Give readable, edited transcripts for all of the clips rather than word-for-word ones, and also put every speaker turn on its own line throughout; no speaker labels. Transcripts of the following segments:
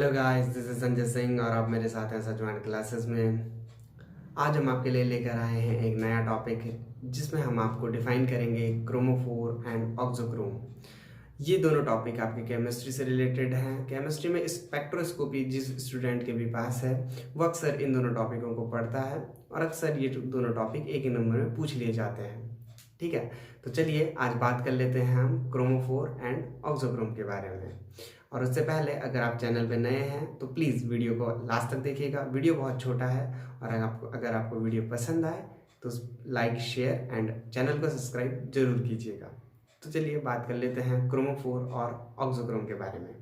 Hello guys, this is Sanjay Singh और आप मेरे साथ हैं सजवान क्लासेस में। आज हम आपके लिए लेकर आए हैं एक नया टॉपिक जिसमें हम आपको डिफाइन करेंगे क्रोमोफोर एंड ऑक्सोक्रोम। ये दोनों टॉपिक आपके केमिस्ट्री से रिलेटेड हैं। केमिस्ट्री में स्पेक्ट्रोस्कोपी जिस स्टूडेंट के भी पास है वो अक्सर इन दोनों टॉपिकों को पढ़ता है और अक्सर ये दोनों टॉपिक एक ही नंबर में पूछ लिए जाते हैं। ठीक है, तो चलिए आज बात कर लेते हैं हम क्रोमोफोर एंड ऑक्सोक्रोम के बारे में। और उससे पहले अगर आप चैनल पे नए हैं तो प्लीज़ वीडियो को लास्ट तक देखिएगा। वीडियो बहुत छोटा है और अगर आपको वीडियो पसंद आए तो लाइक, शेयर एंड चैनल को सब्सक्राइब जरूर कीजिएगा। तो चलिए बात कर लेते हैं क्रोमोफोर और ऑक्सोक्रोम के बारे में।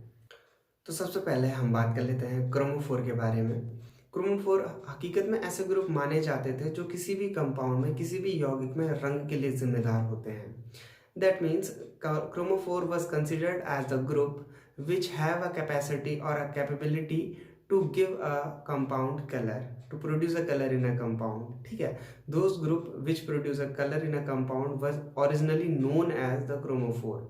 तो सबसे पहले हम बात कर लेते हैं क्रोमोफोर के बारे में। क्रोमोफोर हकीकत में ऐसे ग्रुप माने जाते थे जो किसी भी कंपाउंड में, किसी भी यौगिक में रंग के लिए जिम्मेदार होते हैं। That means chromophore was considered as the group which have a capacity or a capability to give a compound color, to produce a color in a compound. ठीक है, those group which produce a color in a compound was originally known as the chromophore,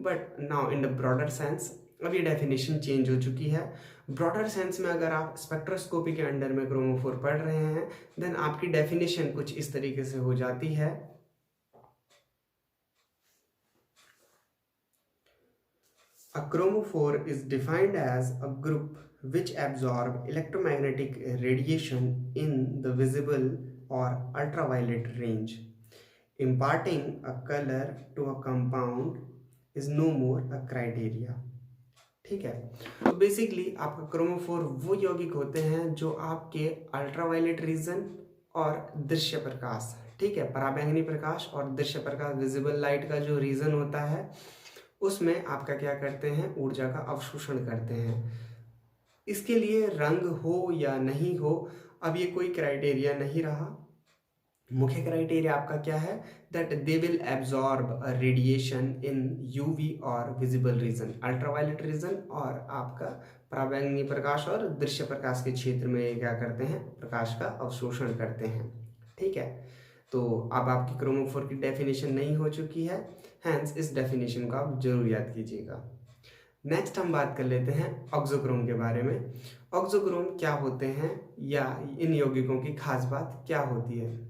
but now in the broader sense अब ये definition change हो चुकी है। Broader sense में अगर आप स्पेक्ट्रोस्कोपी के अंडर में क्रोमोफोर पढ़ रहे हैं देन आपकी डेफिनेशन कुछ इस तरीके से हो जाती है। A chromophore is defined as a group which absorb electromagnetic radiation in the visible or ultraviolet range. Imparting a color to a compound is no more a criteria. ठीक है, तो बेसिकली आपका क्रोमोफोर वो यौगिक होते हैं जो आपके अल्ट्रावायलेट रीजन और दृश्य प्रकाश, ठीक है, पराबैंगनी प्रकाश और दृश्य प्रकाश, विजिबल लाइट का जो रीजन होता है उसमें आपका क्या करते हैं, ऊर्जा का अवशोषण करते हैं। इसके लिए रंग हो या नहीं हो अब ये कोई क्राइटेरिया नहीं रहा। मुख्य क्राइटेरिया आपका क्या है, that they will absorb radiation in UV और विजिबल रीजन, अल्ट्रावायलेट रीजन और आपका पराबैंगनी प्रकाश और दृश्य प्रकाश के क्षेत्र में ये क्या करते हैं, प्रकाश का अवशोषण करते हैं। ठीक है, तो अब आपकी क्रोमोफोर की डेफिनेशन नहीं हो चुकी है, हैंस इस डेफिनेशन को आप जरूर याद कीजिएगा। नेक्स्ट हम बात कर लेते हैं ऑक्सोक्रोम के बारे में। ऑक्सोक्रोम क्या होते हैं या इन यौगिकों की खास बात क्या होती है।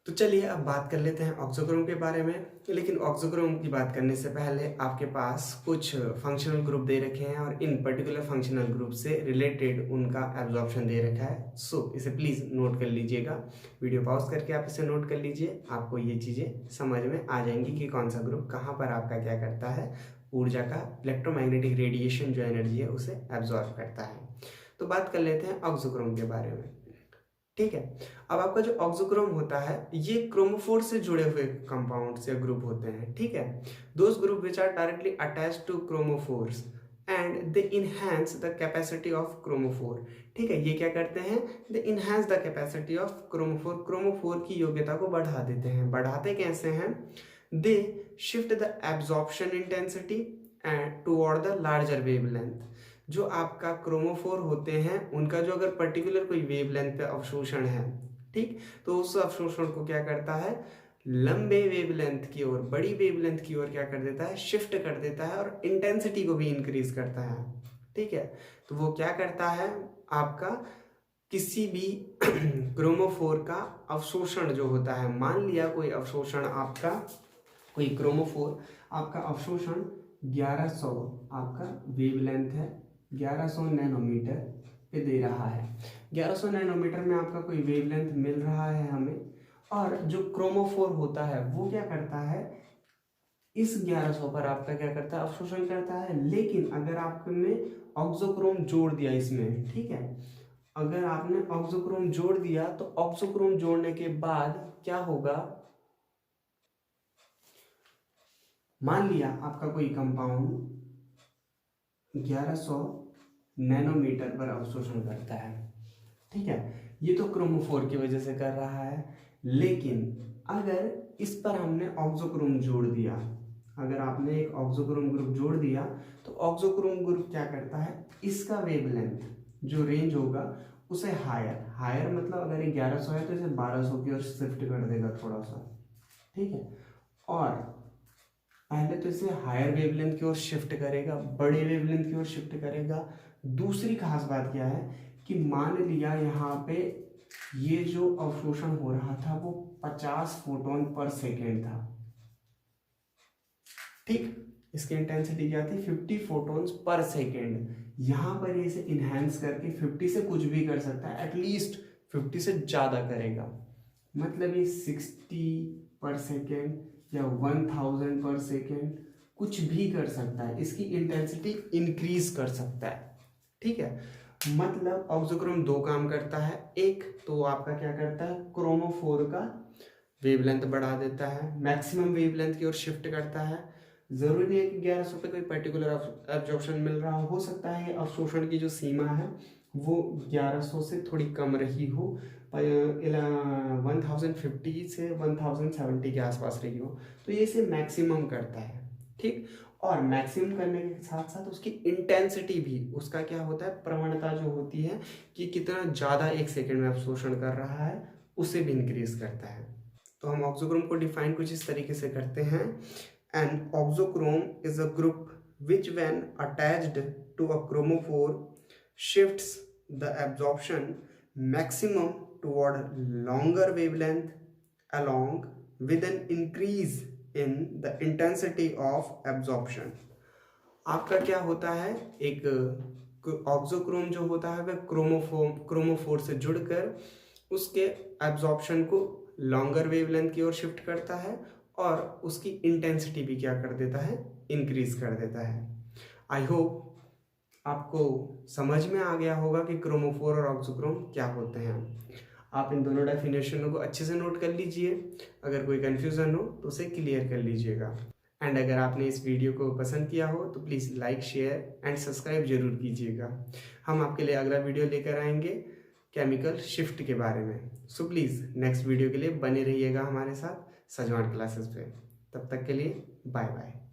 तो चलिए अब बात कर लेते हैं ऑक्सोक्रोम के बारे में। लेकिन ऑक्सोक्रोम की बात करने से पहले आपके पास कुछ फंक्शनल ग्रुप दे रखे हैं और इन पर्टिकुलर फंक्शनल ग्रुप से रिलेटेड उनका एब्जॉर्प्शन दे रखा है। सो इसे प्लीज़ नोट कर लीजिएगा। वीडियो पॉज करके आप इसे नोट कर लीजिए, आपको ये चीज़ें समझ में आ जाएंगी कि कौन सा ग्रुप कहाँ पर आपका क्या करता है, ऊर्जा का इलेक्ट्रोमैग्नेटिक रेडिएशन जो एनर्जी है उसे एब्जॉर्ब करता है। तो बात कर लेते हैं ऑक्सोक्रोम के बारे में। ठीक है, अब आपका जो ऑक्सोक्रोम होता है ये क्रोमोफोर से जुड़े हुए कंपाउंड्स या ग्रुप होते हैं। ठीक है, those group which are directly attached to chromophores and they enhance the capacity of chromophore. ठीक है, ये क्या करते हैं, they enhance the capacity of chromophore, chromophore की योग्यता को बढ़ा देते हैं। बढ़ाते कैसे हैं, they shift the absorption intensity and toward the larger wavelength. जो आपका क्रोमोफोर होते हैं उनका जो अगर पर्टिकुलर कोई वेवलेंथ पे अवशोषण है, ठीक, तो उस अवशोषण को क्या करता है, लंबे वेवलेंथ की ओर, बड़ी वेवलेंथ की ओर क्या कर देता है, शिफ्ट कर देता है और इंटेंसिटी को भी इंक्रीज करता है। ठीक है, तो वो क्या करता है, आपका किसी भी क्रोमोफोर का अवशोषण जो होता है, मान लिया कोई अवशोषण आपका, कोई क्रोमोफोर आपका अवशोषण 1100 आपका वेवलेंथ है, 1100 नैनोमीटर पे दे रहा है। 1100 नैनोमीटर में आपका कोई वेवलेंथ मिल रहा है हमें, और जो क्रोमोफोर होता है वो क्या करता है, इस 1100 पर आपका क्या करता है, अवशोषण करता है। लेकिन अगर आपने ऑक्सोक्रोम जोड़ दिया इसमें, ठीक है, अगर आपने ऑक्सोक्रोम जोड़ दिया तो ऑक्सोक्रोम जोड़ने के बाद क्या होगा, मान लिया आपका कोई कंपाउंड 1100 नैनोमीटर पर अवशोषण करता है। ठीक है, ये तो क्रोमोफोर की वजह से कर रहा है। लेकिन अगर इस पर हमने ऑक्सोक्रोम जोड़ दिया, अगर आपने एक ऑक्सोक्रोम ग्रुप जोड़ दिया तो ऑक्सोक्रोम ग्रुप क्या करता है, इसका वेवलेंथ जो रेंज होगा उसे हायर मतलब अगर ये 1100 है तो इसे 1200 की ओर शिफ्ट कर देगा थोड़ा सा। ठीक है, और पहले तो इसे हायर वेवलेंथ की ओर शिफ्ट करेगा, बड़े वेवलेंथ की ओर शिफ्ट करेगा। दूसरी खास बात क्या है कि मान लिया यहाँ पे ये जो अवशोषण हो रहा था वो 50 फोटोन पर सेकेंड था, ठीक। इसकी इंटेंसिटी क्या थी, 50 फोटोन्स पर सेकेंड। यहाँ पर ये इसे इनहेंस करके 50 से कुछ भी कर सकता है, एटलीस्ट 50 से ज़्यादा करेगा। मतलब ये 60 पर सेकेंड या 1000 पर सेकेंड कुछ भी कर सकता है, इसकी इंटेंसिटी इंक्रीज कर सकता है, ठीक है। मतलब ऑक्सोक्रोम दो काम करता है। एक तो आपका क्या करता है, क्रोमोफोर का वेवलेंथ बढ़ा देता है, मैक्सिमम वेवलेंथ की ओर शिफ्ट करता है। जरूरी नहीं है कि 1100 पे कोई पर्टिकुलर एब्जॉर्प्शन मिल रहा हो सकता है अवशोषण की जो सीमा है वो 1100 से थोड़ी कम रही हो, 1050 से 1070 के आसपास रही हो, तो ये इसे मैक्सिमम करता है, ठीक। और मैक्सिमम करने के साथ साथ उसकी इंटेंसिटी भी, उसका क्या होता है, प्रवणता जो होती है कि कितना ज़्यादा एक सेकेंड में अवशोषण कर रहा है, उसे भी इंक्रीज करता है। तो हम ऑक्सोक्रोम को डिफाइन कुछ इस तरीके से करते हैं। An auxochrome is a group which when attached to a chromophore shifts the absorption maximum toward longer wavelength along with an increase in the intensity of absorption। आपका क्या होता है, एक ऑक्सोक्रोम जो होता है वह क्रोमोफोर से जुड़कर उसके एब्जॉर्प्शन को लॉन्गर वेवलेंथ की ओर शिफ्ट करता है और उसकी इंटेंसिटी भी क्या कर देता है, इंक्रीज कर देता है। आई होप आपको समझ में आ गया होगा कि क्रोमोफोर और ऑक्सोक्रोम क्या होते हैं। आप इन दोनों डेफिनेशनों को अच्छे से नोट कर लीजिए, अगर कोई कन्फ्यूज़न हो तो उसे क्लियर कर लीजिएगा। एंड अगर आपने इस वीडियो को पसंद किया हो तो please like, share and subscribe जरूर कीजिएगा। हम आपके लिए अगला वीडियो लेकर आएंगे केमिकल शिफ्ट के बारे में। सो प्लीज़ नेक्स्ट वीडियो के लिए बने रहिएगा हमारे साथ सजवान क्लासेस पे। तब तक के लिए बाय बाय।